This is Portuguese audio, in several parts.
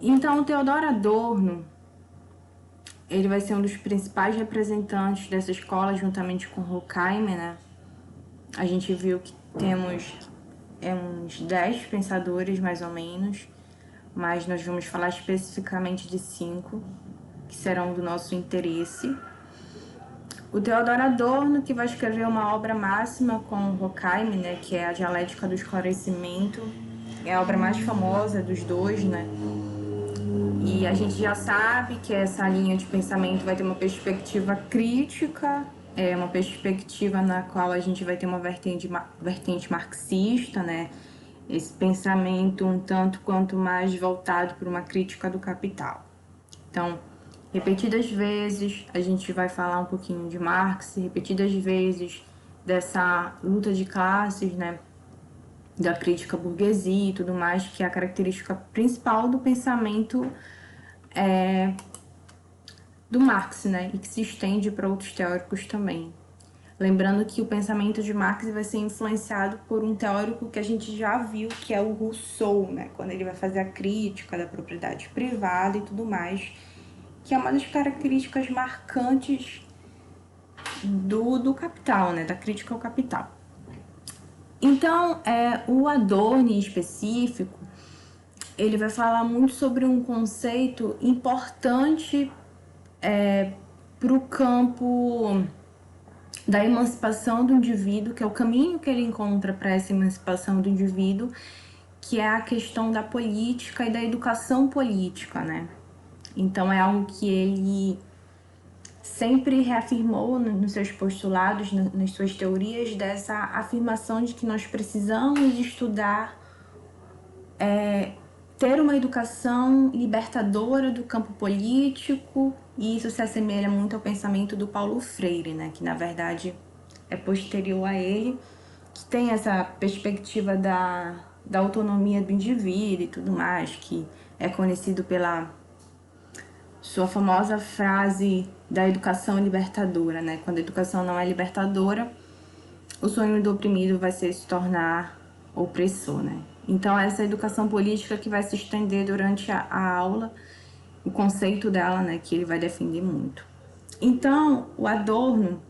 Então, o Theodor Adorno, ele vai ser um dos principais representantes dessa escola, juntamente com Horkheimer, né? A gente viu que temos uns 10 pensadores, mais ou menos, mas nós vamos falar especificamente de 5, que serão do nosso interesse. O Theodor Adorno, que vai escrever uma obra máxima com Horkheimer, né, que é a Dialética do Esclarecimento, é a obra mais famosa dos dois, né? E a gente já sabe que essa linha de pensamento vai ter uma perspectiva crítica, uma perspectiva na qual a gente vai ter uma vertente marxista, né? Esse pensamento um tanto quanto mais voltado para uma crítica do capital. Então, repetidas vezes a gente vai falar um pouquinho de Marx, repetidas vezes dessa luta de classes, né? Da crítica à burguesia e tudo mais, que é a característica principal do pensamento do Marx, né? E que se estende para outros teóricos também. Lembrando que o pensamento de Marx vai ser influenciado por um teórico que a gente já viu, que é o Rousseau, né? Quando ele vai fazer a crítica da propriedade privada e tudo mais, que é uma das características marcantes do capital, né? Da crítica ao capital. Então, o Adorno em específico, ele vai falar muito sobre um conceito importante para o campo da emancipação do indivíduo, que é o caminho que ele encontra para essa emancipação do indivíduo, que é a questão da política e da educação política, né? Então, é algo que ele sempre reafirmou nos seus postulados, nas suas teorias, dessa afirmação de que nós precisamos estudar, ter uma educação libertadora do campo político, e isso se assemelha muito ao pensamento do Paulo Freire, né, que na verdade é posterior a ele, que tem essa perspectiva da autonomia do indivíduo e tudo mais, que é conhecido pela sua famosa frase da educação libertadora, né? Quando a educação não é libertadora, o sonho do oprimido vai ser se tornar opressor, né? Então, essa educação política que vai se estender durante a aula, o conceito dela, né, que ele vai defender muito. Então, o Adorno,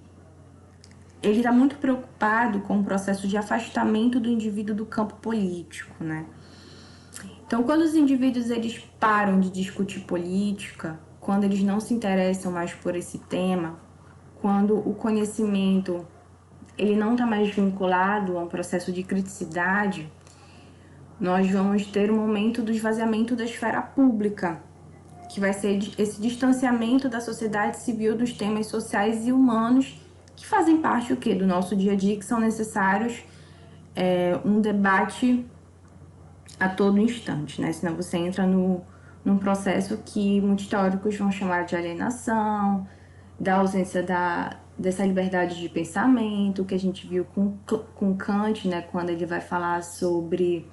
ele está muito preocupado com o processo de afastamento do indivíduo do campo político, né? Então, quando os indivíduos eles param de discutir política, quando eles não se interessam mais por esse tema, quando o conhecimento ele não está mais vinculado a um processo de criticidade, nós vamos ter um momento do esvaziamento da esfera pública, que vai ser esse distanciamento da sociedade civil dos temas sociais e humanos que fazem parte do nosso dia a dia, que são necessários um debate a todo instante, né? Senão você entra num processo que muitos teóricos vão chamar de alienação, da ausência dessa liberdade de pensamento, que a gente viu com Kant, né? Quando ele vai falar sobre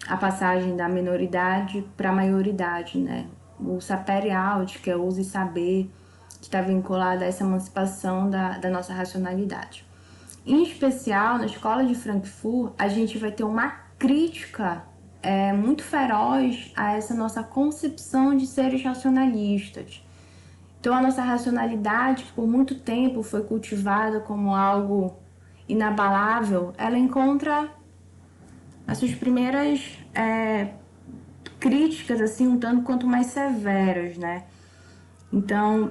a passagem da minoridade para a maioridade, né? O sapere aude, que é o uso e saber, que está vinculado a essa emancipação da nossa racionalidade. Em especial, na escola de Frankfurt, a gente vai ter uma crítica muito feroz a essa nossa concepção de seres racionalistas. Então, a nossa racionalidade, que por muito tempo foi cultivada como algo inabalável, ela encontra as suas primeiras críticas, assim, um tanto quanto mais severas, né? Então,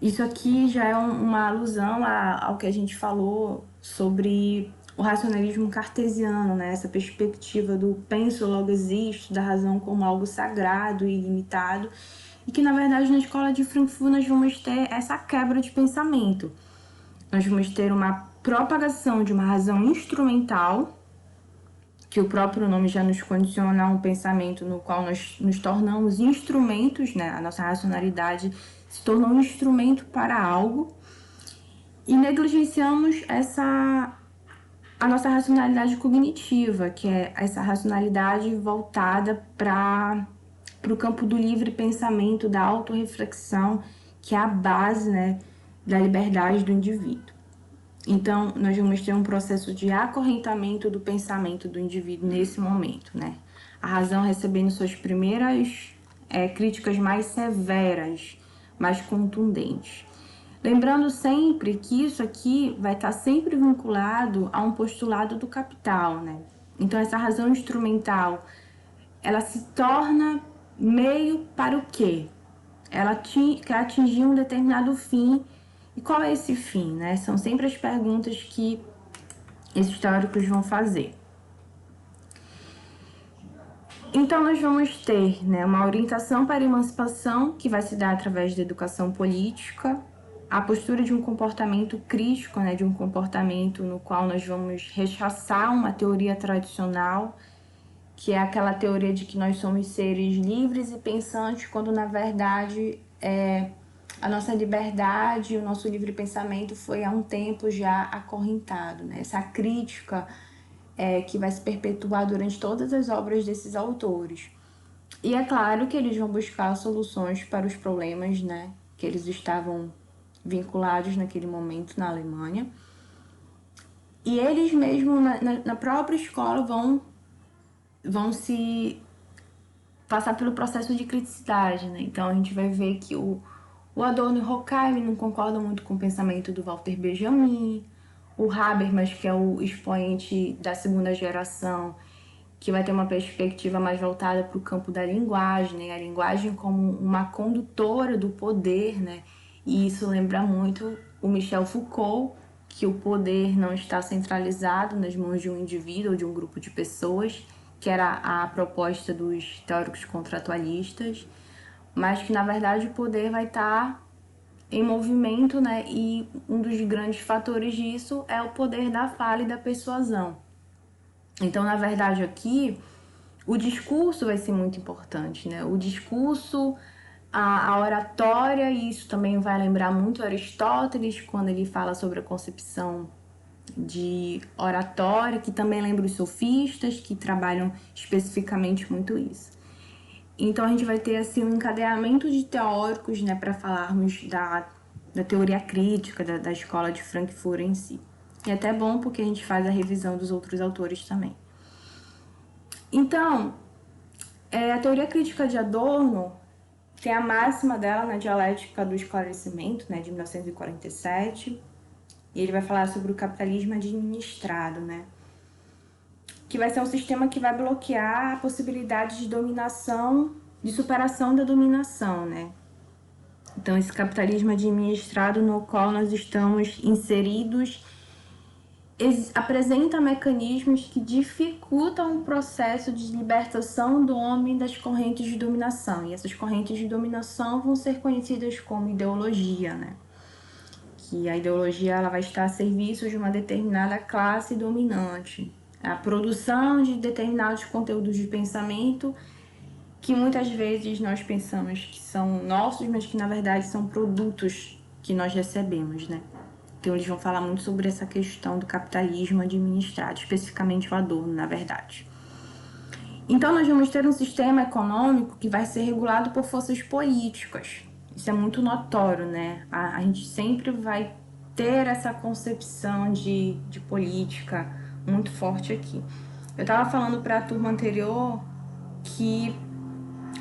isso aqui já é uma alusão ao que a gente falou sobre o racionalismo cartesiano, né? Essa perspectiva do penso logo existo, da razão como algo sagrado e ilimitado, e que na verdade na escola de Frankfurt nós vamos ter essa quebra de pensamento. Nós vamos ter uma propagação de uma razão instrumental, que o próprio nome já nos condiciona a um pensamento no qual nós nos tornamos instrumentos, né? A nossa racionalidade se tornou um instrumento para algo, e negligenciamos a nossa racionalidade cognitiva, que é essa racionalidade voltada para o campo do livre pensamento, da autorreflexão, que é a base, né, da liberdade do indivíduo. Então, nós vamos ter um processo de acorrentamento do pensamento do indivíduo nesse momento, né? A razão recebendo suas primeiras críticas mais severas, mais contundentes. Lembrando sempre que isso aqui vai estar sempre vinculado a um postulado do capital, né? Então, essa razão instrumental, ela se torna meio para o quê? Ela quer atingir um determinado fim. E qual é esse fim, né? São sempre as perguntas que esses teóricos vão fazer. Então, nós vamos ter, né, uma orientação para a emancipação, que vai se dar através da educação política, a postura de um comportamento crítico, né, de um comportamento no qual nós vamos rechaçar uma teoria tradicional, que é aquela teoria de que nós somos seres livres e pensantes, quando na verdade a nossa liberdade, o nosso livre pensamento foi há um tempo já acorrentado, né? Essa crítica que vai se perpetuar durante todas as obras desses autores. E é claro que eles vão buscar soluções para os problemas, né, que eles estavam vinculados naquele momento na Alemanha. E eles mesmo na própria escola vão se passar pelo processo de criticidade, né? Então a gente vai ver que o Adorno e Horkheim não concordam muito com o pensamento do Walter Benjamin, o Habermas, que é o expoente da segunda geração, que vai ter uma perspectiva mais voltada para o campo da linguagem, né? A linguagem como uma condutora do poder, né? E isso lembra muito o Michel Foucault, que o poder não está centralizado nas mãos de um indivíduo ou de um grupo de pessoas, que era a proposta dos teóricos contratualistas, mas que na verdade o poder vai estar em movimento, né? E um dos grandes fatores disso é o poder da fala e da persuasão. Então, na verdade, aqui o discurso vai ser muito importante, né? O discurso, a oratória, e isso também vai lembrar muito Aristóteles quando ele fala sobre a concepção de oratória, que também lembra os sofistas, que trabalham especificamente muito isso. Então a gente vai ter assim um encadeamento de teóricos, né, para falarmos da teoria crítica da escola de Frankfurt em si. E é até bom porque a gente faz a revisão dos outros autores também. Então, a teoria crítica de Adorno tem a máxima dela na Dialética do Esclarecimento, né, de 1947, e ele vai falar sobre o capitalismo administrado, né, que vai ser um sistema que vai bloquear a possibilidade de dominação, de superação da dominação, né. Então, esse capitalismo administrado no qual nós estamos inseridos apresenta mecanismos que dificultam o processo de libertação do homem das correntes de dominação. E essas correntes de dominação vão ser conhecidas como ideologia, né? Que a ideologia ela vai estar a serviço de uma determinada classe dominante. A produção de determinados conteúdos de pensamento que muitas vezes nós pensamos que são nossos, mas que na verdade são produtos que nós recebemos, né? Então eles vão falar muito sobre essa questão do capitalismo administrado, especificamente o Adorno, na verdade. Então nós vamos ter um sistema econômico que vai ser regulado por forças políticas. Isso é muito notório, né? A gente sempre vai ter essa concepção de política muito forte aqui. Eu estava falando para a turma anterior que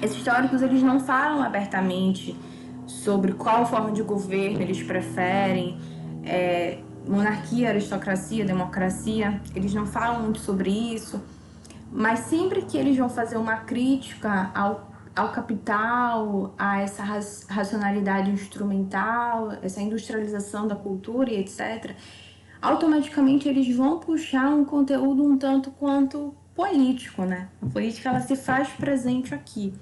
esses teóricos eles não falam abertamente sobre qual forma de governo eles preferem, monarquia, aristocracia, democracia, eles não falam muito sobre isso, mas sempre que eles vão fazer uma crítica ao capital, a essa racionalidade instrumental, essa industrialização da cultura e etc., automaticamente eles vão puxar um conteúdo um tanto quanto político, né? A política ela se faz presente aqui.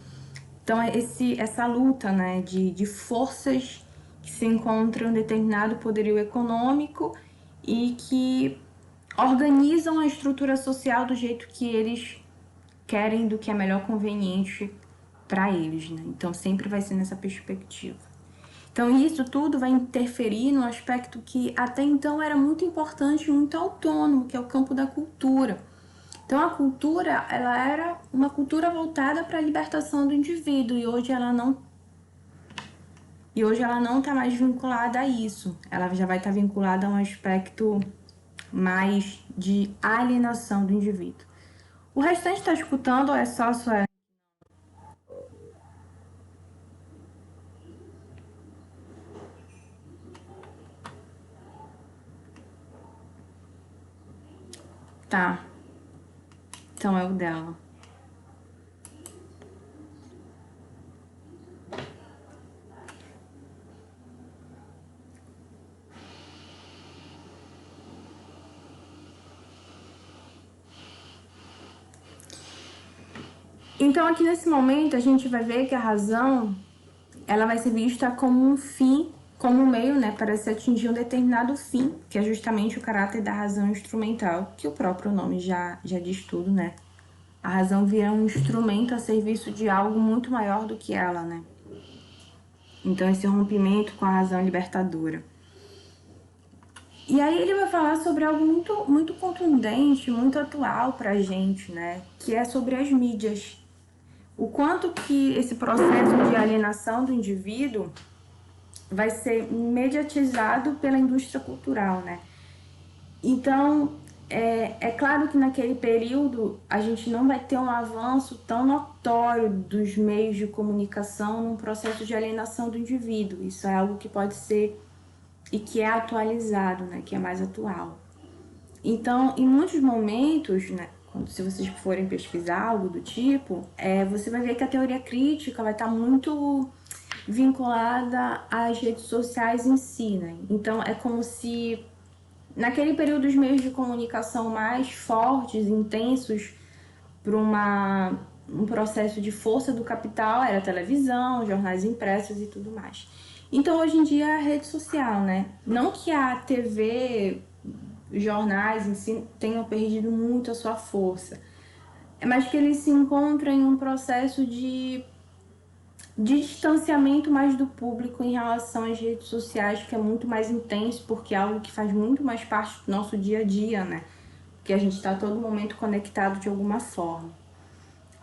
Então, essa luta, né, de forças que se encontram em um determinado poderio econômico e que organizam a estrutura social do jeito que eles querem, do que é melhor conveniente para eles, né? Então, sempre vai ser nessa perspectiva. Então, isso tudo vai interferir no aspecto que até então era muito importante e muito autônomo, que é o campo da cultura. Então, a cultura, ela era uma cultura voltada para a libertação do indivíduo e hoje ela não está mais vinculada a isso. Ela já vai estar vinculada a um aspecto mais de alienação do indivíduo. O restante está escutando ou é só a sua... Tá, então é o dela. Então aqui nesse momento a gente vai ver que a razão ela vai ser vista como um fim, como um meio, né, para se atingir um determinado fim, que é justamente o caráter da razão instrumental, que o próprio nome já diz tudo, né? A razão vira um instrumento a serviço de algo muito maior do que ela, né? Então esse rompimento com a razão libertadora. E aí ele vai falar sobre algo muito contundente, muito atual pra gente, né? Que é sobre as mídias. O quanto que esse processo de alienação do indivíduo vai ser mediatizado pela indústria cultural, né? Então, é claro que naquele período a gente não vai ter um avanço tão notório dos meios de comunicação num processo de alienação do indivíduo. Isso é algo que pode ser e que é atualizado, né? Que é mais atual. Então, em muitos momentos, né? Se vocês forem pesquisar algo do tipo, você vai ver que a teoria crítica vai estar muito vinculada às redes sociais em si, né? Então, é como se naquele período os meios de comunicação mais fortes, intensos, para um processo de força do capital era televisão, jornais impressos e tudo mais. Então, hoje em dia, é a rede social, né? Não que a TV, jornais em si tenham perdido muito a sua força, mas que eles se encontram em um processo de distanciamento mais do público em relação às redes sociais, que é muito mais intenso, porque é algo que faz muito mais parte do nosso dia a dia, né? Porque a gente está a todo momento conectado de alguma forma.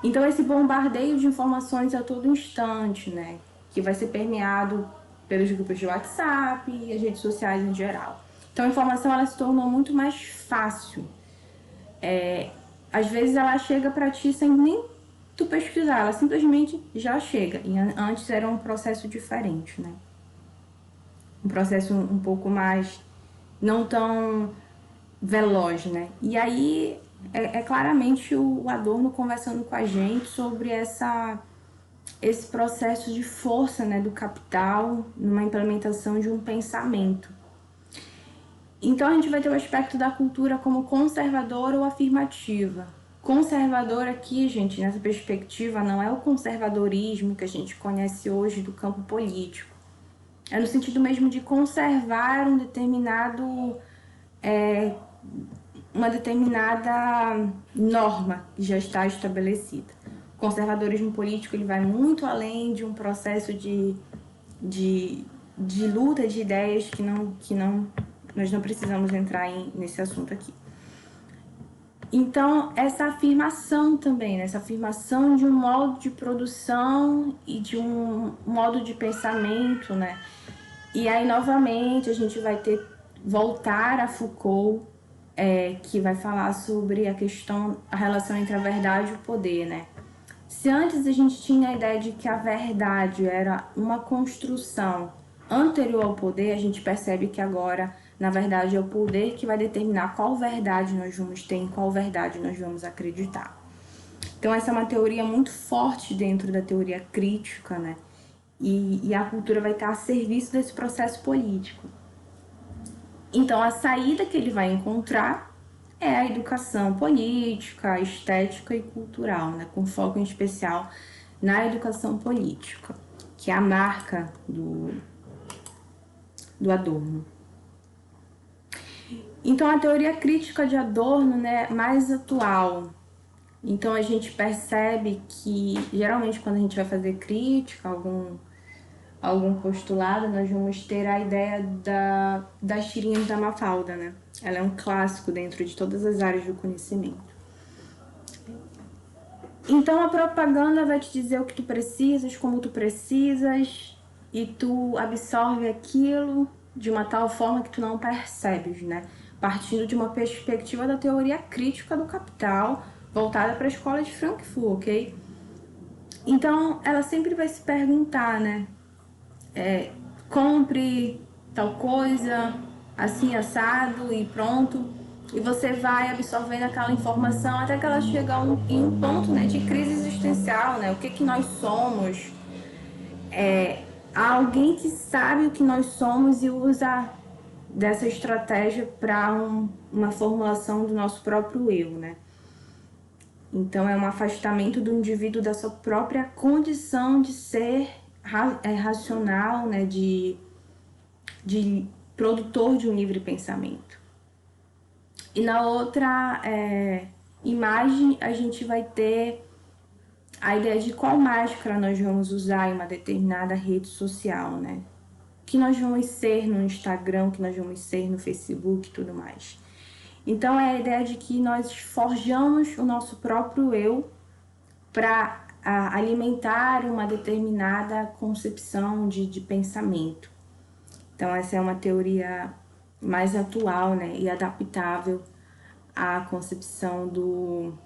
Então esse bombardeio de informações a todo instante, né? Que vai ser permeado pelos grupos de WhatsApp e as redes sociais em geral. Então a informação ela se tornou muito mais fácil. Às vezes ela chega para ti sem nem tu pesquisar, ela simplesmente já chega. E antes era um processo diferente, né? Um processo um pouco mais não tão veloz, né? E aí é claramente o Adorno conversando com a gente sobre esse processo de força, né, do capital numa implementação de um pensamento. Então a gente vai ter o aspecto da cultura como conservadora ou afirmativa. Conservador aqui, gente, nessa perspectiva, não é o conservadorismo que a gente conhece hoje do campo político. É no sentido mesmo de conservar uma determinada norma que já está estabelecida. O conservadorismo político ele vai muito além de um processo de luta de ideias que nós não precisamos entrar nesse assunto aqui. Então, essa afirmação também, né? Essa afirmação de um modo de produção e de um modo de pensamento, né? E aí, novamente, a gente vai voltar a Foucault, que vai falar sobre a relação entre a verdade e o poder, né? Se antes a gente tinha a ideia de que a verdade era uma construção anterior ao poder, a gente percebe que agora, na verdade, é o poder que vai determinar qual verdade nós vamos ter, em qual verdade nós vamos acreditar. Então, essa é uma teoria muito forte dentro da teoria crítica, né? E a cultura vai estar a serviço desse processo político. Então, a saída que ele vai encontrar é a educação política, estética e cultural, né? Com foco em especial na educação política, que é a marca do Adorno. Então, a teoria crítica de Adorno, né, mais atual. Então, a gente percebe que, geralmente, quando a gente vai fazer crítica, algum postulado, nós vamos ter a ideia das tirinhas da Mafalda, né? Ela é um clássico dentro de todas as áreas do conhecimento. Então, a propaganda vai te dizer o que tu precisas, como tu precisas, e tu absorve aquilo de uma tal forma que tu não percebes, né? Partindo de uma perspectiva da teoria crítica do capital, voltada para a escola de Frankfurt, ok? Então, ela sempre vai se perguntar, né? Compre tal coisa, assim assado e pronto. e você vai absorvendo aquela informação até que ela chega em um ponto, né, de crise existencial, né? O que nós somos? Há alguém que sabe o que nós somos e usa dessa estratégia para uma formulação do nosso próprio eu, né? Então é um afastamento do indivíduo da sua própria condição de ser racional, né? De produtor de um livre pensamento. E na outra imagem a gente vai ter a ideia de qual máscara nós vamos usar em uma determinada rede social, né? O que nós vamos ser no Instagram, o que nós vamos ser no Facebook e tudo mais. Então é a ideia de que nós forjamos o nosso próprio eu para alimentar uma determinada concepção de pensamento. Então essa é uma teoria mais atual, né, e adaptável à concepção do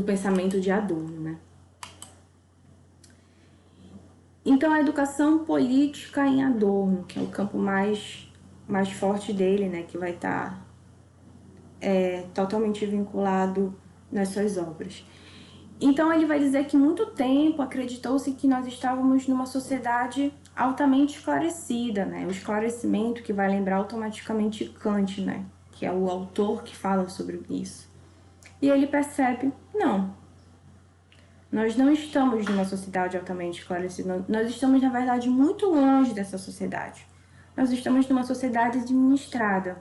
pensamento de Adorno, né? Então a educação política em Adorno, que é o campo mais forte dele, né, que vai estar totalmente vinculado nas suas obras. Então ele vai dizer que muito tempo acreditou-se que nós estávamos numa sociedade altamente esclarecida, né? O esclarecimento que vai lembrar automaticamente Kant, né? Que é o autor que fala sobre isso. E ele percebe, não, nós não estamos numa sociedade altamente esclarecida, nós estamos, na verdade, muito longe dessa sociedade. Nós estamos numa sociedade administrada,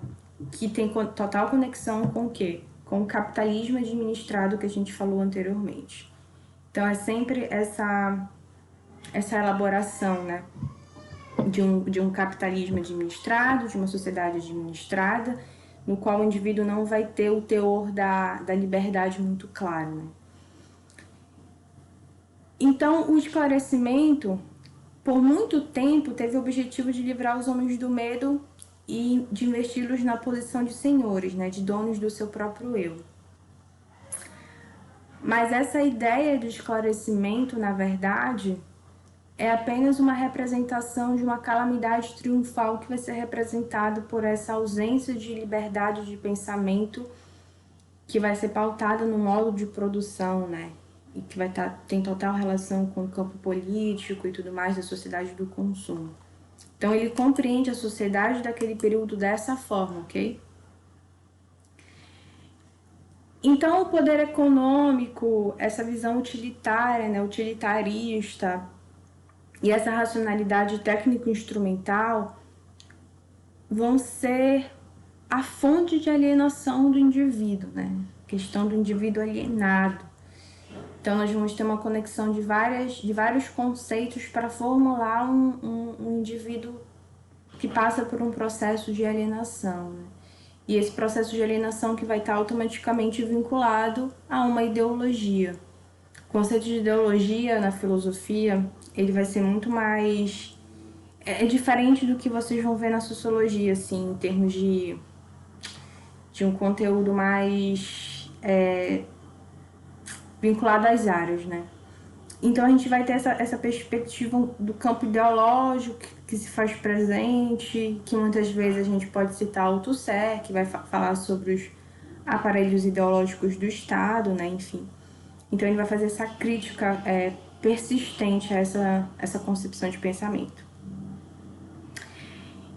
que tem total conexão com o quê? Com o capitalismo administrado que a gente falou anteriormente. Então é sempre essa elaboração, né? De um capitalismo administrado, de uma sociedade administrada, no qual o indivíduo não vai ter o teor da liberdade muito claro, né? Então, o esclarecimento, por muito tempo, teve o objetivo de livrar os homens do medo e de investi-los na posição de senhores, né, de donos do seu próprio eu. Mas essa ideia de esclarecimento, na verdade, é apenas uma representação de uma calamidade triunfal que vai ser representada por essa ausência de liberdade de pensamento que vai ser pautada no modo de produção, né? E que tem total relação com o campo político e tudo mais da sociedade do consumo. Então ele compreende a sociedade daquele período dessa forma, ok? Então o poder econômico, essa visão utilitária, né, utilitarista e essa racionalidade técnico-instrumental vão ser a fonte de alienação do indivíduo, né? A questão do indivíduo alienado. Então nós vamos ter uma conexão de vários conceitos para formular um indivíduo que passa por um processo de alienação, né? E esse processo de alienação que vai estar automaticamente vinculado a uma ideologia. O conceito de ideologia na filosofia, ele vai ser muito mais... É diferente do que vocês vão ver na sociologia, assim, em termos de um conteúdo mais vinculado às áreas, né? Então a gente vai ter essa perspectiva do campo ideológico que se faz presente, que muitas vezes a gente pode citar Althusser, que vai falar sobre os aparelhos ideológicos do Estado, né? Enfim. Então ele vai fazer essa crítica persistente a essa concepção de pensamento.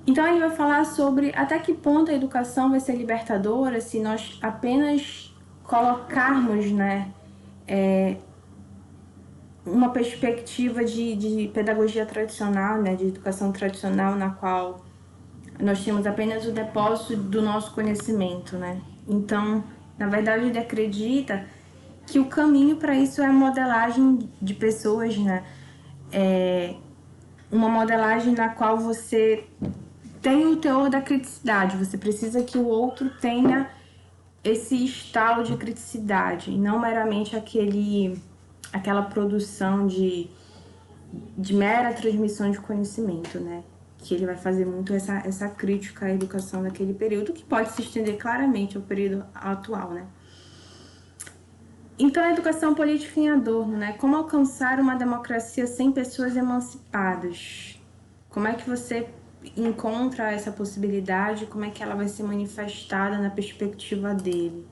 Então ele vai falar sobre até que ponto a educação vai ser libertadora se nós apenas colocarmos, né, uma perspectiva de pedagogia tradicional, né, de educação tradicional, na qual nós temos apenas o depósito do nosso conhecimento, né? Então, na verdade, ele acredita que o caminho para isso é a modelagem de pessoas, né? Uma modelagem na qual você tem o teor da criticidade, você precisa que o outro tenha esse estalo de criticidade, e não meramente aquela produção de mera transmissão de conhecimento, né? Que ele vai fazer muito essa crítica à educação daquele período, que pode se estender claramente ao período atual, né? Então, a educação política em Adorno, né? Como alcançar uma democracia sem pessoas emancipadas? Como é que você encontra essa possibilidade, como é que ela vai ser manifestada na perspectiva dele.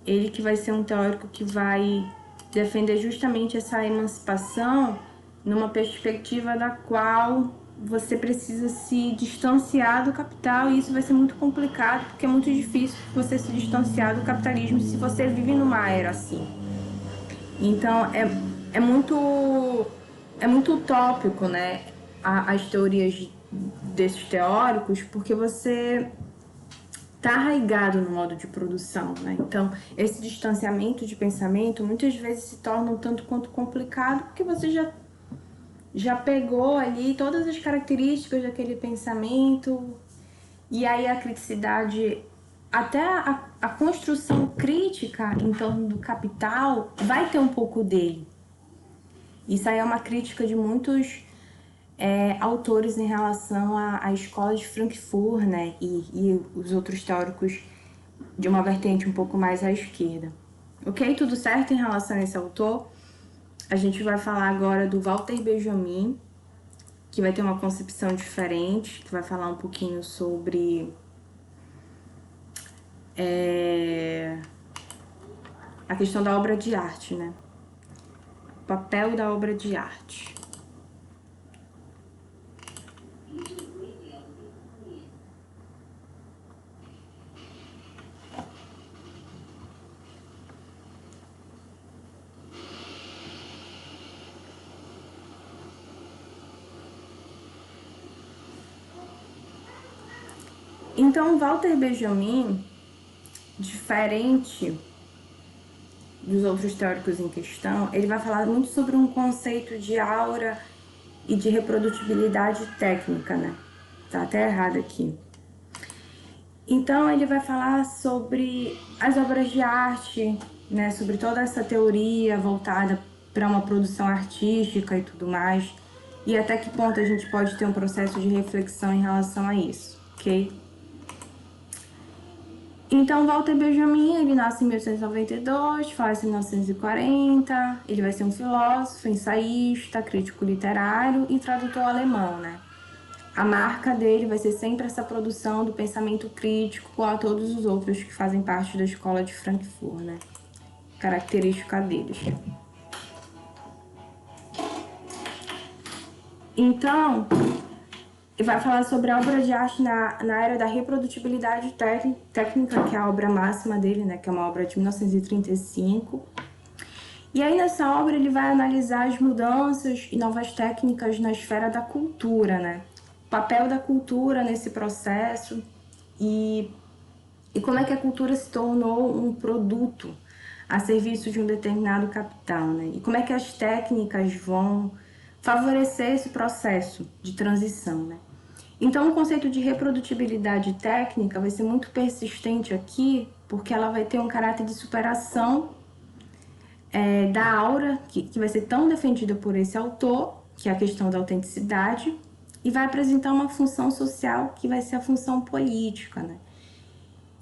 Ele que vai ser um teórico que vai defender justamente essa emancipação numa perspectiva da qual você precisa se distanciar do capital, e isso vai ser muito complicado, porque é muito difícil você se distanciar do capitalismo se você vive numa era assim. Então, é muito utópico, né, as teorias desses teóricos, porque você está arraigado no modo de produção, né? Então, esse distanciamento de pensamento muitas vezes se torna um tanto quanto complicado, porque você já pegou ali todas as características daquele pensamento, e aí a criticidade, até a construção crítica em torno do capital vai ter um pouco dele. Isso aí é uma crítica de muitos autores em relação à escola de Frankfurt, né? E os outros teóricos de uma vertente um pouco mais à esquerda. Ok? Tudo certo em relação a esse autor? A gente vai falar agora do Walter Benjamin, que vai ter uma concepção diferente, que vai falar um pouquinho sobre a questão da obra de arte, né? O papel da obra de arte. Então, Walter Benjamin, diferente dos outros teóricos em questão, ele vai falar muito sobre um conceito de aura e de reprodutibilidade técnica, né? Tá até errado aqui. Então, ele vai falar sobre as obras de arte, né? Sobre toda essa teoria voltada para uma produção artística e tudo mais, e até que ponto a gente pode ter um processo de reflexão em relação a isso, ok? Então, Walter Benjamin, ele nasce em 1892, falece em 1940, ele vai ser um filósofo, ensaísta, crítico literário e tradutor alemão, né? A marca dele vai ser sempre essa produção do pensamento crítico a todos os outros que fazem parte da escola de Frankfurt, né? Característica deles. Então, ele vai falar sobre a obra de arte na era da reprodutibilidade técnica, que é a obra máxima dele, né? Que é uma obra de 1935. E aí, nessa obra, ele vai analisar as mudanças e novas técnicas na esfera da cultura, né? O papel da cultura nesse processo e como é que a cultura se tornou um produto a serviço de um determinado capital, né? E como é que as técnicas vão favorecer esse processo de transição, né? Então, o conceito de reprodutibilidade técnica vai ser muito persistente aqui, porque ela vai ter um caráter de superação da aura, que vai ser tão defendida por esse autor, que é a questão da autenticidade, e vai apresentar uma função social que vai ser a função política, né?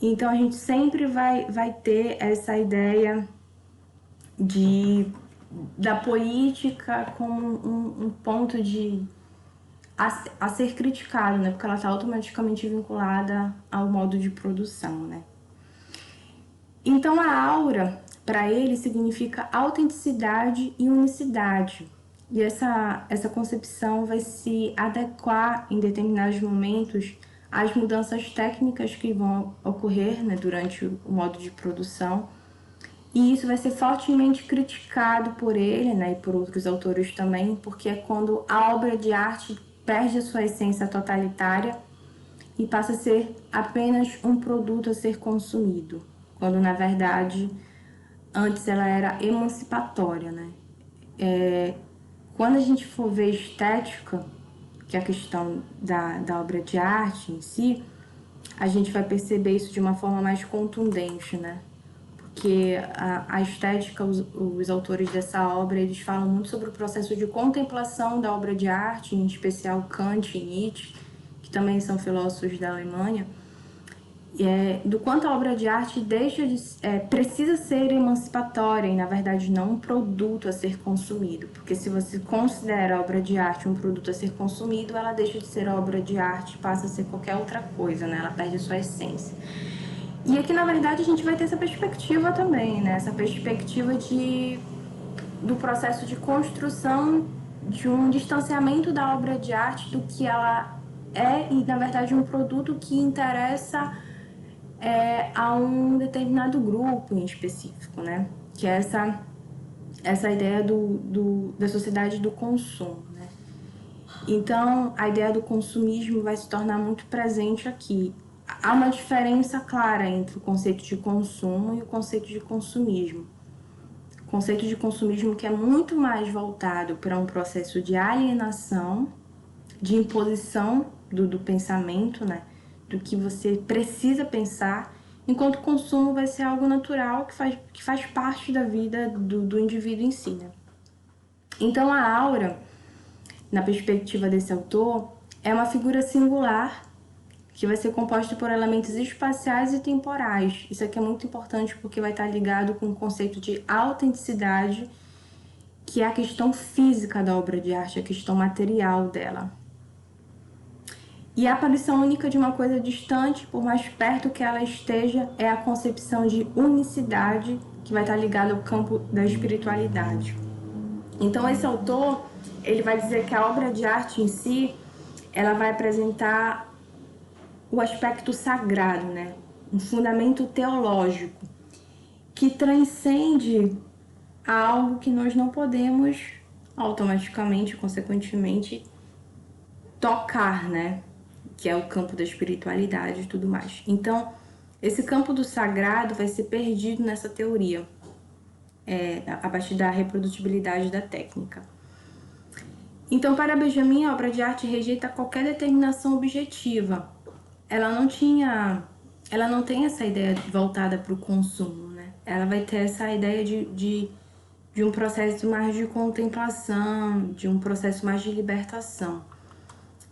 Então, a gente sempre vai ter essa ideia da política como um ponto a ser criticado, né? Porque ela está automaticamente vinculada ao modo de produção, né? Então, a aura, para ele, significa autenticidade e unicidade. E essa concepção vai se adequar em determinados momentos às mudanças técnicas que vão ocorrer, né, durante o modo de produção. E isso vai ser fortemente criticado por ele, né, e por outros autores também, porque é quando a obra de arte perde a sua essência totalitária e passa a ser apenas um produto a ser consumido, quando na verdade antes ela era emancipatória, né? Quando a gente for ver estética, que é a questão da obra de arte em si, a gente vai perceber isso de uma forma mais contundente, né? Porque a estética, os autores dessa obra, eles falam muito sobre o processo de contemplação da obra de arte, em especial Kant e Nietzsche, que também são filósofos da Alemanha. do quanto a obra de arte precisa ser emancipatória e, na verdade, não um produto a ser consumido. Porque se você considera a obra de arte um produto a ser consumido, ela deixa de ser obra de arte e passa a ser qualquer outra coisa, né? Ela perde a sua essência. E aqui, na verdade, a gente vai ter essa perspectiva também, né? Essa perspectiva do processo de construção de um distanciamento da obra de arte do que ela é e, na verdade, um produto que interessa a um determinado grupo em específico, né? Que é essa ideia da sociedade do consumo, né? Então, a ideia do consumismo vai se tornar muito presente aqui. Há uma diferença clara entre o conceito de consumo e o conceito de consumismo. O conceito de consumismo que é muito mais voltado para um processo de alienação, de imposição do pensamento, né? Do que você precisa pensar, enquanto o consumo vai ser algo natural que faz parte da vida do indivíduo em si, né? Então, a aura, na perspectiva desse autor, é uma figura singular que vai ser composta por elementos espaciais e temporais. Isso aqui é muito importante porque vai estar ligado com o conceito de autenticidade, que é a questão física da obra de arte, a questão material dela. E a aparição única de uma coisa distante, por mais perto que ela esteja, é a concepção de unicidade, que vai estar ligada ao campo da espiritualidade. Então, esse autor, ele vai dizer que a obra de arte em si, ela vai apresentar o aspecto sagrado, né? Um fundamento teológico que transcende algo que nós não podemos automaticamente, consequentemente, tocar, né? Que é o campo da espiritualidade e tudo mais. Então, esse campo do sagrado vai ser perdido nessa teoria, a partir da reprodutibilidade da técnica. Então, para Benjamin, a obra de arte rejeita qualquer determinação objetiva. Ela não tem essa ideia voltada para o consumo, né? Ela vai ter essa ideia de um processo mais de contemplação, de um processo mais de libertação.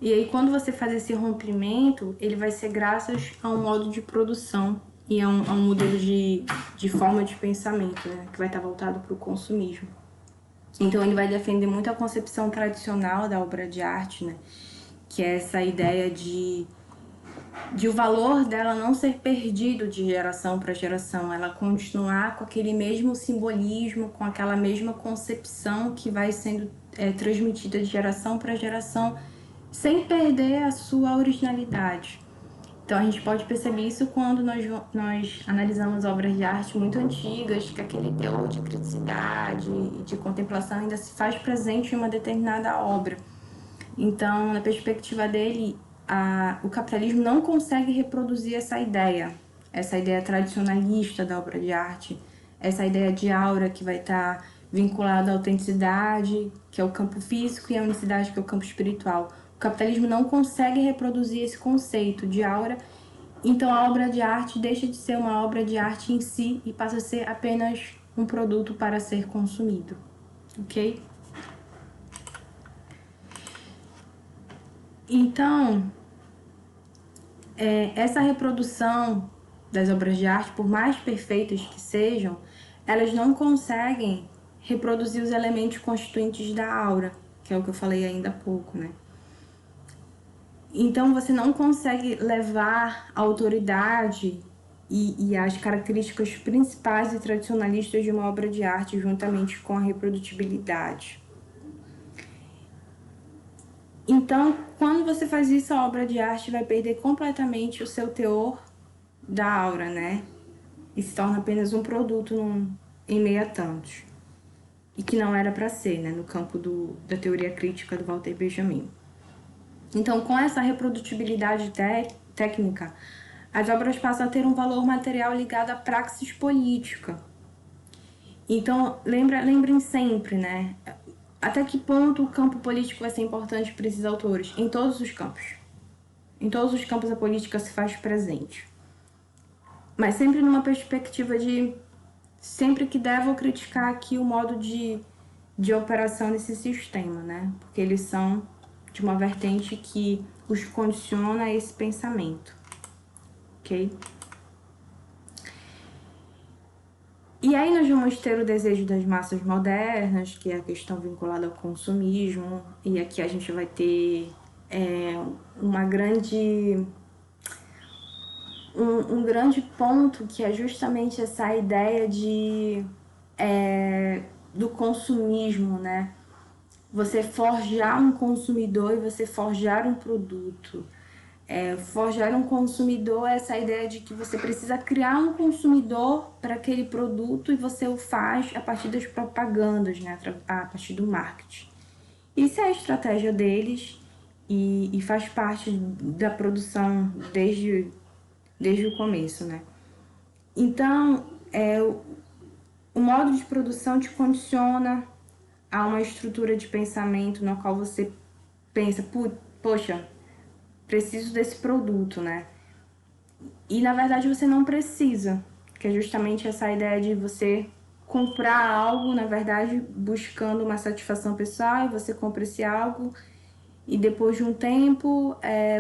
E aí, quando você faz esse rompimento, ele vai ser graças a um modo de produção e a um modelo de forma de pensamento, né? Que vai estar voltado para o consumismo. Então, ele vai defender muito a concepção tradicional da obra de arte, né? Que é essa ideia de o valor dela não ser perdido de geração para geração, ela continuar com aquele mesmo simbolismo, com aquela mesma concepção que vai sendo transmitida de geração para geração, sem perder a sua originalidade. Então, a gente pode perceber isso quando nós analisamos obras de arte muito antigas, que aquele teor de criticidade e de contemplação ainda se faz presente em uma determinada obra. Então, na perspectiva dele, o capitalismo não consegue reproduzir essa ideia tradicionalista da obra de arte, essa ideia de aura que vai estar vinculada à autenticidade, que é o campo físico, e à unicidade, que é o campo espiritual. O capitalismo não consegue reproduzir esse conceito de aura, então a obra de arte deixa de ser uma obra de arte em si e passa a ser apenas um produto para ser consumido, ok? Então, essa reprodução das obras de arte, por mais perfeitas que sejam, elas não conseguem reproduzir os elementos constituintes da aura, que é o que eu falei ainda há pouco, né? Então, você não consegue levar a autoridade e as características principais e tradicionalistas de uma obra de arte juntamente com a reprodutibilidade. Então, quando você faz isso, a obra de arte vai perder completamente o seu teor da aura, né? E se torna apenas um produto em meio a tantos. E que não era para ser, né? No campo da teoria crítica do Walter Benjamin. Então, com essa reprodutibilidade técnica, as obras passam a ter um valor material ligado à praxis política. Então, lembrem sempre, né? Até que ponto o campo político vai ser importante para esses autores? Em todos os campos. Em todos os campos a política se faz presente. Mas sempre numa perspectiva de... Sempre que der, vou criticar aqui o modo de operação desse sistema, né? Porque eles são de uma vertente que os condiciona a esse pensamento. Ok? E aí nós vamos ter o desejo das massas modernas, que é a questão vinculada ao consumismo, e aqui a gente vai ter uma grande um grande ponto, que é justamente essa ideia do consumismo, né? Você forjar um consumidor e você forjar um produto. Forjar um consumidor é essa ideia de que você precisa criar um consumidor para aquele produto e você o faz a partir das propagandas, né? A partir do marketing. Isso é a estratégia deles e faz parte da produção desde o começo, né? Então, o modo de produção te condiciona a uma estrutura de pensamento no qual você pensa, poxa, preciso desse produto, né? E na verdade você não precisa, que é justamente essa ideia de você comprar algo, na verdade, buscando uma satisfação pessoal, e você compra esse algo e depois de um tempo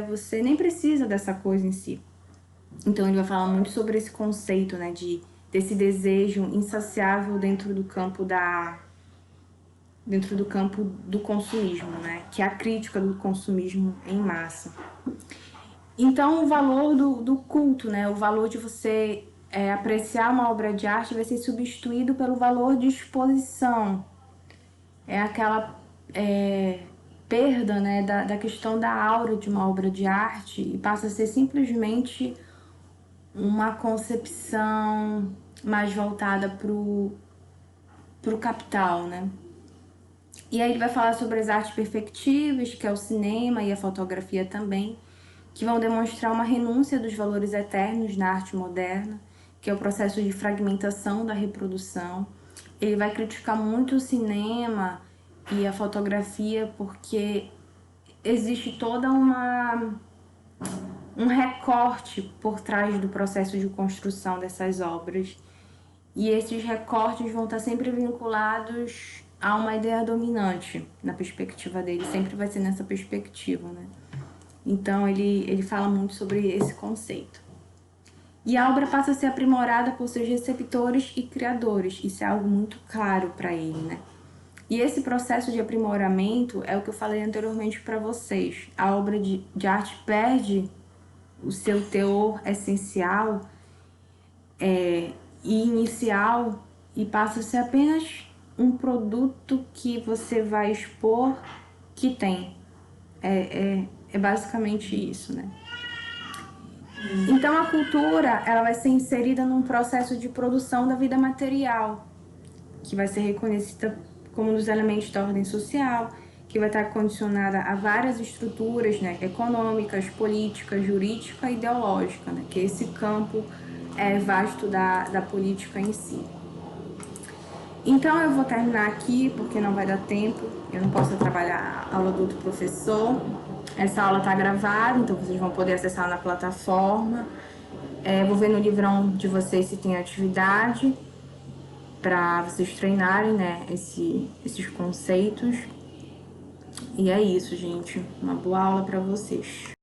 você nem precisa dessa coisa em si. Então ele vai falar muito sobre esse conceito, né, desse desejo insaciável dentro do campo do consumismo, né, que é a crítica do consumismo em massa. Então o valor do culto, né, o valor de você apreciar uma obra de arte vai ser substituído pelo valor de exposição. É aquela perda, né, da questão da aura de uma obra de arte e passa a ser simplesmente uma concepção mais voltada pro capital, né? E aí ele vai falar sobre as artes perspectivas, que é o cinema e a fotografia também, que vão demonstrar uma renúncia dos valores eternos na arte moderna, que é o processo de fragmentação da reprodução. Ele vai criticar muito o cinema e a fotografia porque existe toda um recorte por trás do processo de construção dessas obras. E esses recortes vão estar sempre vinculados a uma ideia dominante na perspectiva dele, sempre vai ser nessa perspectiva, né? Então ele fala muito sobre esse conceito. E a obra passa a ser aprimorada por seus receptores e criadores, isso é algo muito claro para ele, né? E esse processo de aprimoramento é o que eu falei anteriormente para vocês. A obra de arte perde o seu teor essencial e inicial e passa a ser apenas um produto que você vai expor que tem. É basicamente isso, né? Então a cultura ela vai ser inserida num processo de produção da vida material, que vai ser reconhecida como um dos elementos da ordem social, que vai estar condicionada a várias estruturas, né, econômicas, políticas, jurídica e ideológica, né, que esse campo é vasto da política em si. Então eu vou terminar aqui, porque não vai dar tempo, eu não posso trabalhar a aula do outro professor. Essa aula está gravada, então vocês vão poder acessar na plataforma. Vou ver no livrão de vocês se tem atividade para vocês treinarem, né, esses conceitos. E é isso, gente. Uma boa aula para vocês.